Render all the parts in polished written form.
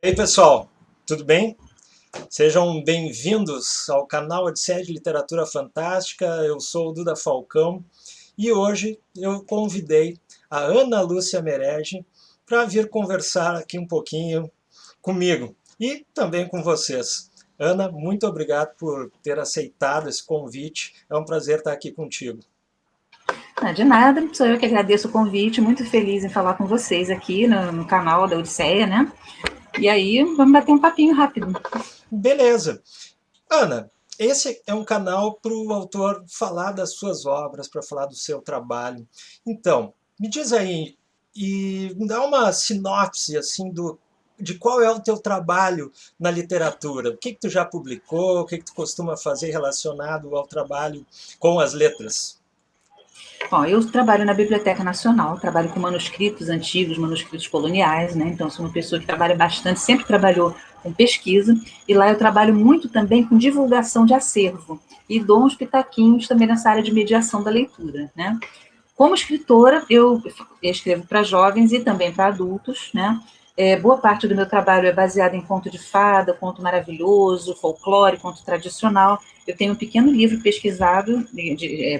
E aí, pessoal, tudo bem? Sejam bem-vindos ao canal Odisseia de Literatura Fantástica. Eu sou o Duda Falcão e hoje eu convidei a Ana Lúcia Merege para vir conversar aqui um pouquinho comigo e também com vocês. Ana, muito obrigado por ter aceitado esse convite. É um prazer estar aqui contigo. De nada, sou eu que agradeço o convite, muito feliz em falar com vocês aqui no canal da Odisseia, né? E aí, vamos bater um papinho rápido. Beleza. Ana, esse é um canal para o autor falar das suas obras, para falar do seu trabalho. Então, me diz aí e me dá uma sinopse assim de qual é o teu trabalho na literatura. O que tu já publicou, o que tu costuma fazer relacionado ao trabalho com as letras? Bom, eu trabalho na Biblioteca Nacional, trabalho com manuscritos antigos, manuscritos coloniais, né? Então, sou uma pessoa que trabalha bastante, sempre trabalhou com pesquisa, e lá eu trabalho muito também com divulgação de acervo, e dou uns pitaquinhos também nessa área de mediação da leitura, né? Como escritora, eu escrevo para jovens e também para adultos, né? Boa parte do meu trabalho é baseado em conto de fada, conto maravilhoso, folclore, conto tradicional. Eu tenho um pequeno livro pesquisado,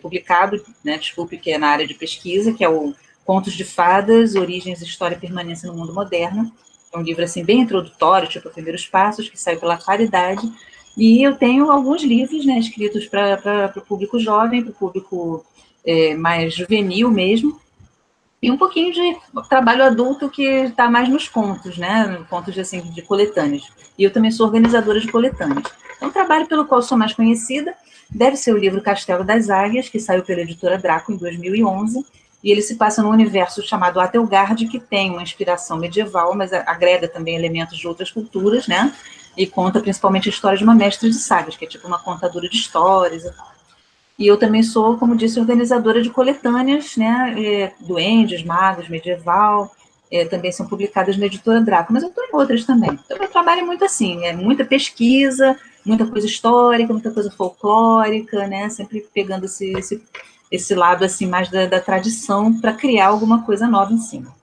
publicado, né, desculpe, que é na área de pesquisa, que é o Contos de Fadas, Origens, História e Permanência no Mundo Moderno. É um livro assim bem introdutório, tipo Primeiros Passos, que saiu pela Claridade. E eu tenho alguns livros, né, escritos para o público jovem, para o público mais juvenil mesmo, e um pouquinho de trabalho adulto que está mais nos contos, né? Contos de, assim, de coletâneas. E eu também sou organizadora de coletâneas. Então, o trabalho pelo qual sou mais conhecida deve ser o livro Castelo das Águias, que saiu pela editora Draco em 2011, e ele se passa num universo chamado Atelgard, que tem uma inspiração medieval, mas agrega também elementos de outras culturas, né? E conta principalmente a história de uma mestre de sagas, que é tipo uma contadora de histórias e tal. E eu também sou, como disse, organizadora de coletâneas, né? Duendes, magos, medieval, também são publicadas na editora Draco, mas eu estou em outras também. Então, meu trabalho é muito assim, é muita pesquisa, muita coisa histórica, muita coisa folclórica, né? Sempre pegando esse lado assim mais da tradição para criar alguma coisa nova em cima.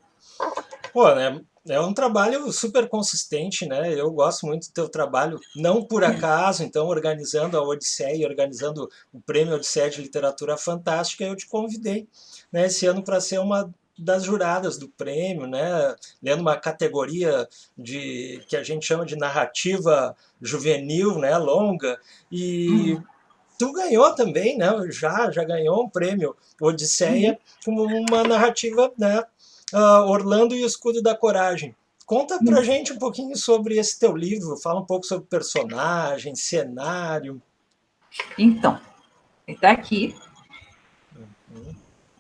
Pô, né? É um trabalho super consistente, né? Eu gosto muito do teu trabalho, não por acaso, então, organizando a Odisseia, organizando o Prêmio Odisseia de Literatura Fantástica, eu te convidei, né, esse ano para ser uma das juradas do prêmio, né? Lendo uma categoria de que a gente chama de narrativa juvenil, né, longa, e tu ganhou também, né? Já ganhou um prêmio Odisseia como uma narrativa, né? Orlando e o Escudo da Coragem. Conta pra gente um pouquinho sobre esse teu livro, fala um pouco sobre personagem, cenário. Então, está aqui.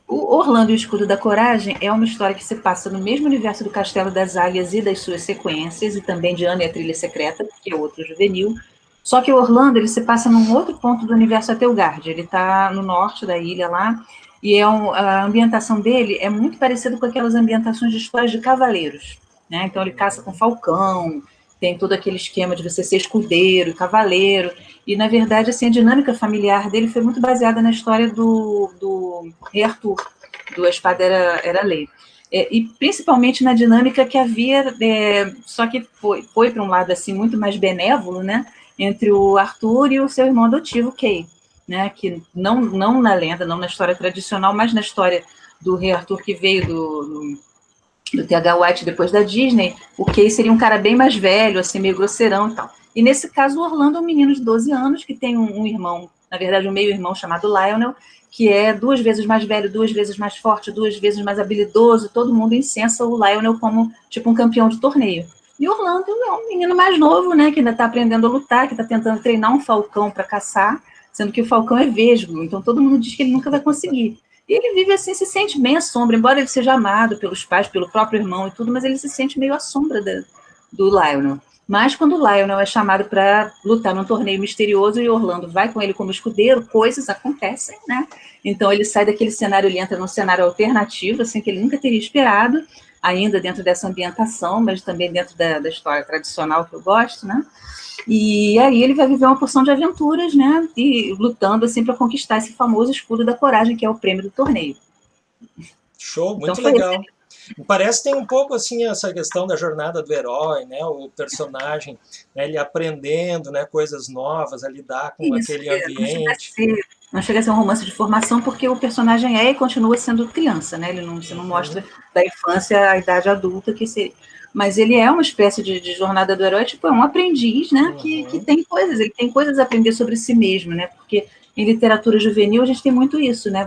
O Orlando e o Escudo da Coragem é uma história que se passa no mesmo universo do Castelo das Águias e das suas sequências, e também de Ana e a Trilha Secreta, que é outro juvenil. Só que o Orlando ele se passa num outro ponto do universo Atelgard. Ele está no norte da ilha lá, e a ambientação dele é muito parecida com aquelas ambientações de histórias de cavaleiros. Né? Então ele caça com falcão, tem todo aquele esquema de você ser escudeiro, cavaleiro. E, na verdade, assim, a dinâmica familiar dele foi muito baseada na história do rei Arthur, do A Espada Era Lei. E principalmente na dinâmica que havia, só que foi para um lado assim muito mais benévolo, né, entre o Arthur e o seu irmão adotivo, Kay, né, que não na lenda, não na história tradicional, mas na história do rei Arthur que veio do T.H. White depois da Disney, o Kay seria um cara bem mais velho, assim, meio grosseirão e tal. E nesse caso, o Orlando é um menino de 12 anos que tem um irmão, na verdade, um meio-irmão chamado Lionel, que é 2 vezes mais velho, 2 vezes mais forte, 2 vezes mais habilidoso. Todo mundo incensa o Lionel como tipo um campeão de torneio. E o Orlando é um menino mais novo, né, que ainda está aprendendo a lutar, que está tentando treinar um falcão para caçar, sendo que o falcão é vesgo, então todo mundo diz que ele nunca vai conseguir. E ele vive assim, se sente bem à sombra, embora ele seja amado pelos pais, pelo próprio irmão e tudo, mas ele se sente meio à sombra do Lionel. Mas quando o Lionel é chamado para lutar num torneio misterioso e Orlando vai com ele como escudeiro, coisas acontecem, né? Então ele sai daquele cenário, ele entra num cenário alternativo, assim, que ele nunca teria esperado, ainda dentro dessa ambientação, mas também dentro da história tradicional que eu gosto, né? E aí ele vai viver uma porção de aventuras, né? E lutando assim para conquistar esse famoso escudo da coragem, que é o prêmio do torneio. Show, Então muito foi esse. legal. Parece que tem um pouco assim essa questão da jornada do herói, né? O personagem, né, ele aprendendo, né, coisas novas, a lidar com Isso, aquele ambiente. não chega a ser um romance de formação, porque o personagem é e continua sendo criança, né? Ele não, você não mostra Uhum, da infância à idade adulta que seria. Mas ele é uma espécie de jornada do herói, tipo, é um aprendiz, né? Que uhum, tem coisas, ele tem coisas a aprender sobre si mesmo, né? Porque em literatura juvenil a gente tem muito isso, né?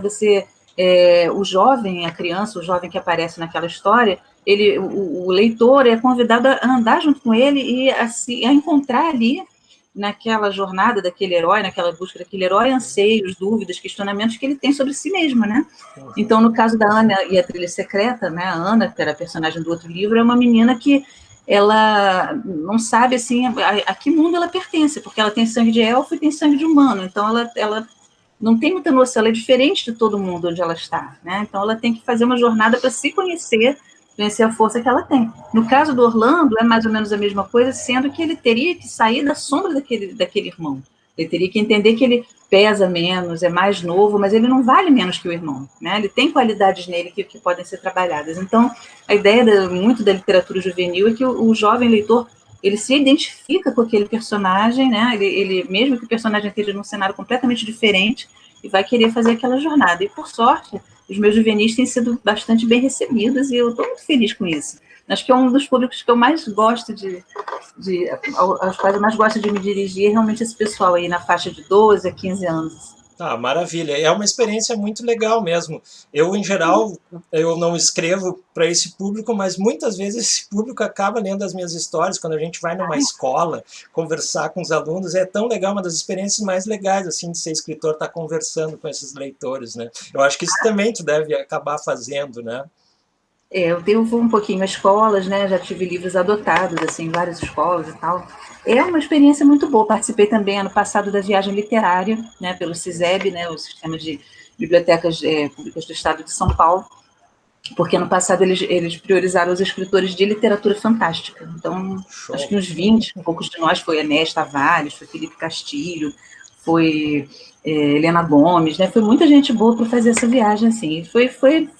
O jovem, a criança, o jovem que aparece naquela história, o leitor é convidado a andar junto com ele e a encontrar ali naquela jornada daquele herói, naquela busca daquele herói, anseios, dúvidas, questionamentos que ele tem sobre si mesmo, né? Então, uhum. no caso da Ana e a Trilha Secreta, né, a Ana, que era a personagem do outro livro, é uma menina que ela não sabe assim a que mundo ela pertence, porque ela tem sangue de elfo e tem sangue de humano, então ela não tem muita noção, ela é diferente de todo mundo onde ela está, né? Então ela tem que fazer uma jornada para se conhecer, conhecer a força que ela tem. No caso do Orlando, é mais ou menos a mesma coisa, sendo que ele teria que sair da sombra daquele irmão. Ele teria que entender que ele pesa menos, é mais novo, mas ele não vale menos que o irmão, né? Ele tem qualidades nele que podem ser trabalhadas. Então, a ideia muito da literatura juvenil é que o jovem leitor ele se identifica com aquele personagem, né? Mesmo que o personagem esteja num cenário completamente diferente, e vai querer fazer aquela jornada. E por sorte, os meus juvenis têm sido bastante bem recebidos e eu estou muito feliz com isso. Acho que é um dos públicos que eu mais gosto aos quais eu mais gosto de me dirigir, é realmente esse pessoal aí na faixa de 12 a 15 anos. Ah, maravilha. É uma experiência muito legal mesmo. Eu, em geral, eu não escrevo para esse público, mas muitas vezes esse público acaba lendo as minhas histórias. Quando a gente vai numa escola conversar com os alunos, é tão legal, uma das experiências mais legais, assim, de ser escritor, estar conversando com esses leitores, né? Eu acho que isso também tu deve acabar fazendo, né? Eu devo um pouquinho às escolas, né? Já tive livros adotados, assim, várias escolas e tal. É uma experiência muito boa. Participei também ano passado da viagem literária, né? Pelo CISEB, né? O Sistema de Bibliotecas Públicas do Estado de São Paulo, porque ano passado eles priorizaram os escritores de literatura fantástica. Então, acho Show. que uns 20, poucos de nós, foi Enéas Tavares, foi Felipe Castilho, foi Helena Gomes, né? Foi muita gente boa para fazer essa viagem, assim. Foi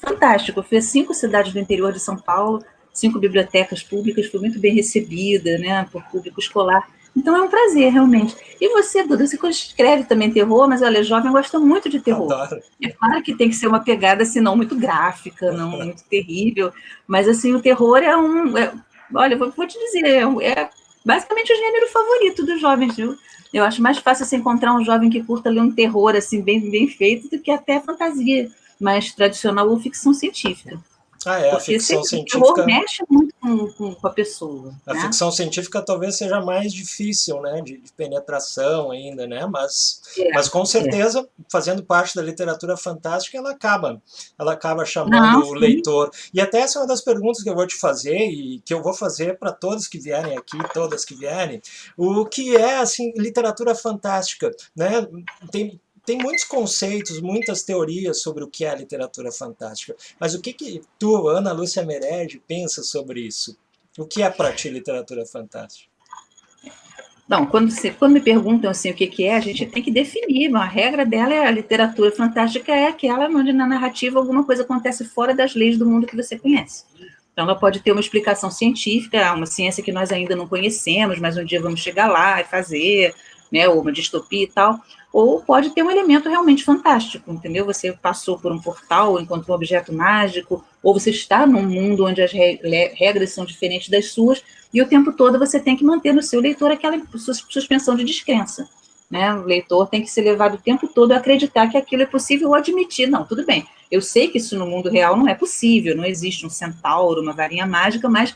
fantástico. Eu fui a 5 cidades do interior de São Paulo, 5 bibliotecas públicas, fui muito bem recebida, né? Por público escolar. Então é um prazer, realmente. E você, Duda, você escreve também terror, mas olha, jovem gosta muito de terror. Adoro. É claro que tem que ser uma pegada, assim, não muito gráfica, não muito terrível, mas, assim, o terror olha, vou te dizer, é basicamente o gênero favorito dos jovens, viu? Eu acho mais fácil você encontrar um jovem que curta ler um terror, assim, bem feito, do que até fantasia mais tradicional ou ficção científica. Ah, é, Porque o terror mexe muito com a pessoa, a né? ficção científica talvez seja mais difícil, né, de penetração ainda, né, mas com É. certeza, fazendo parte da literatura fantástica, ela acaba chamando Não, o sim. leitor. E até essa é uma das perguntas que eu vou te fazer e que eu vou fazer para todos que vierem aqui, todas que vierem, o que é, assim, literatura fantástica, né? Tem muitos conceitos, muitas teorias sobre o que é a literatura fantástica. Mas o que que tu, Ana Lúcia Merege, pensa sobre isso? O que é para ti literatura fantástica? Não, quando me perguntam assim o que é, a gente tem que definir. A regra dela é a literatura fantástica é aquela onde na narrativa alguma coisa acontece fora das leis do mundo que você conhece. Então ela pode ter uma explicação científica, uma ciência que nós ainda não conhecemos, mas um dia vamos chegar lá e fazer, né, ou uma distopia e tal, ou pode ter um elemento realmente fantástico, entendeu? Você passou por um portal, encontrou um objeto mágico, ou você está num mundo onde as regras são diferentes das suas, e o tempo todo você tem que manter no seu leitor aquela suspensão de descrença. Né? O leitor tem que ser levado o tempo todo a acreditar que aquilo é possível ou admitir. Não, tudo bem. Eu sei que isso no mundo real não é possível, não existe um centauro, uma varinha mágica, mas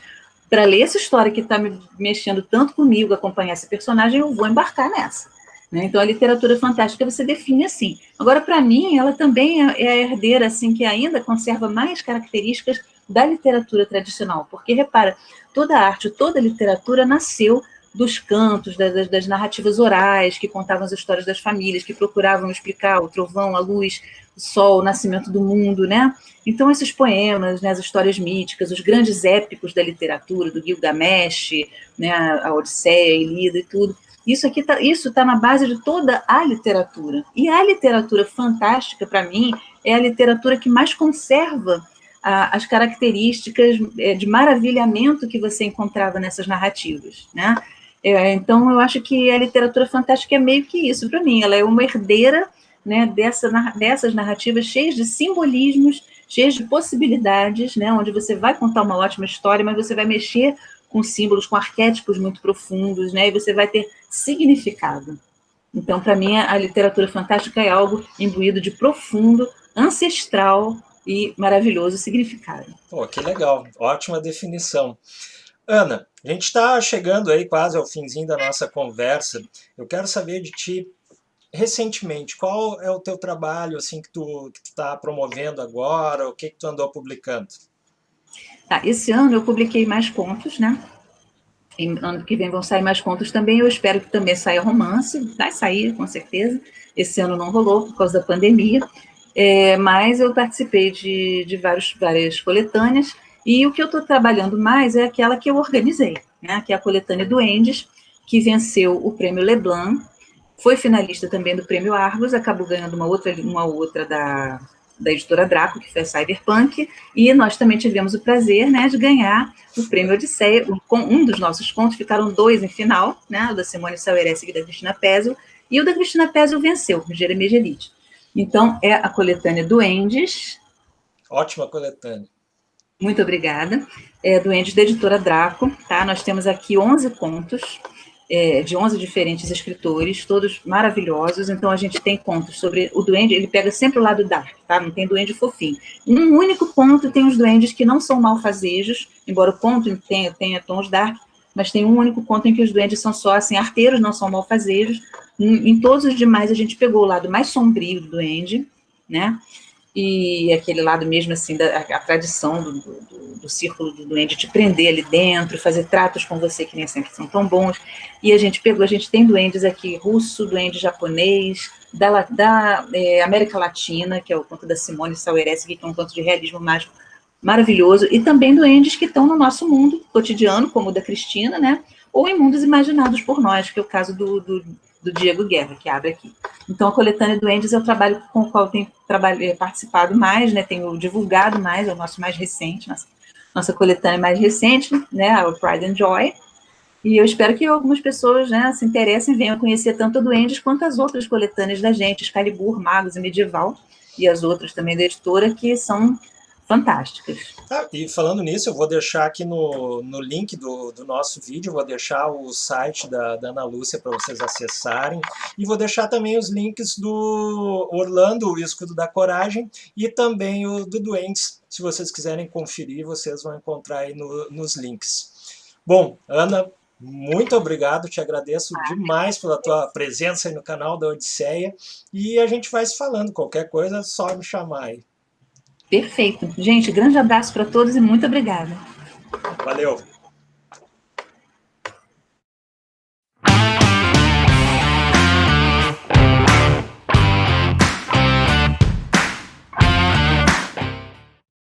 para ler essa história que está me mexendo tanto comigo, acompanhar esse personagem, eu vou embarcar nessa. Né? Então, a literatura fantástica você define assim. Agora, para mim, ela também é a herdeira assim que ainda conserva mais características da literatura tradicional, porque repara, toda a arte, toda a literatura nasceu dos cantos, das narrativas orais, que contavam as histórias das famílias, que procuravam explicar o trovão, a luz, o sol, o nascimento do mundo, né? Então, esses poemas, né, as histórias míticas, os grandes épicos da literatura, do Gilgamesh, né, a Odisseia, a Ilíada e tudo, isso tá na base de toda a literatura. E a literatura fantástica, para mim, é a literatura que mais conserva as características de maravilhamento que você encontrava nessas narrativas, né? Então, eu acho que a literatura fantástica é meio que isso para mim, ela é uma herdeira, né, dessas narrativas cheias de simbolismos, cheias de possibilidades, né, onde você vai contar uma ótima história, mas você vai mexer com símbolos, com arquétipos muito profundos, né, e você vai ter significado. Então, para mim, a literatura fantástica é algo imbuído de profundo, ancestral e maravilhoso significado. Pô, que legal, ótima definição. Ana, a gente está chegando aí quase ao finzinho da nossa conversa. Eu quero saber de ti, recentemente, qual é o teu trabalho assim que tu está promovendo agora, o que que tu andou publicando? Tá, esse ano eu publiquei mais contos, né? E ano que vem vão sair mais contos também. Eu espero que também saia romance. Vai sair, com certeza. Esse ano não rolou por causa da pandemia. Mas eu participei de várias coletâneas. E o que eu estou trabalhando mais é aquela que eu organizei, né? Que é a coletânea Duendes, que venceu o prêmio Leblanc. Foi finalista também do prêmio Argos, acabou ganhando uma outra da editora Draco, que foi a Cyberpunk, e nós também tivemos o prazer, né, de ganhar o prêmio Odisseia. Um dos nossos contos, ficaram dois em final, né, o da Simone Saueressig e da Cristina Pézio, e o da Cristina Pézio venceu, o Jeremias Gelite. Então, é a coletânea Duendes. Ótima coletânea. Muito obrigada. Duendes da editora Draco, tá? Nós temos aqui 11 contos, de 11 diferentes escritores, todos maravilhosos. Então, a gente tem contos sobre o duende, ele pega sempre o lado dark, tá? Não tem duende fofinho. Um único conto tem os duendes que não são malfazejos, embora o conto tenha tons dark, mas tem um único conto em que os duendes são só, assim, arteiros, não são malfazejos. Em todos os demais, a gente pegou o lado mais sombrio do duende, né? E aquele lado mesmo, assim, a tradição do círculo do duende, te prender ali dentro, fazer tratos com você que nem sempre são tão bons. E a gente tem duendes aqui, russo, duende japonês, da América Latina, que é o conto da Simone Saueressig, que é um conto de realismo mágico maravilhoso, e também duendes que estão no nosso mundo cotidiano, como o da Cristina, né? Ou em mundos imaginados por nós, que é o caso do Diego Guerra, que abre aqui. Então, a coletânea Duendes é o trabalho com o qual eu tenho participado mais, né? Tenho divulgado mais, é o nosso mais recente, nossa coletânea mais recente, né? O Pride and Joy. E eu espero que algumas pessoas, né, se interessem, venham conhecer tanto a Duendes quanto as outras coletâneas da gente, Excalibur, Magos e Medieval, e as outras também da editora, que são fantásticas. E falando nisso, eu vou deixar aqui no link do nosso vídeo, vou deixar o site da Ana Lúcia para vocês acessarem, e vou deixar também os links do Orlando, o Escudo da Coragem, e também o do Duendes. Se vocês quiserem conferir, vocês vão encontrar aí nos links. Bom, Ana, muito obrigado, te agradeço demais pela tua presença aí no canal da Odisseia, e a gente vai se falando, qualquer coisa é só me chamar aí. Perfeito. Gente, grande abraço para todos e muito obrigada. Valeu!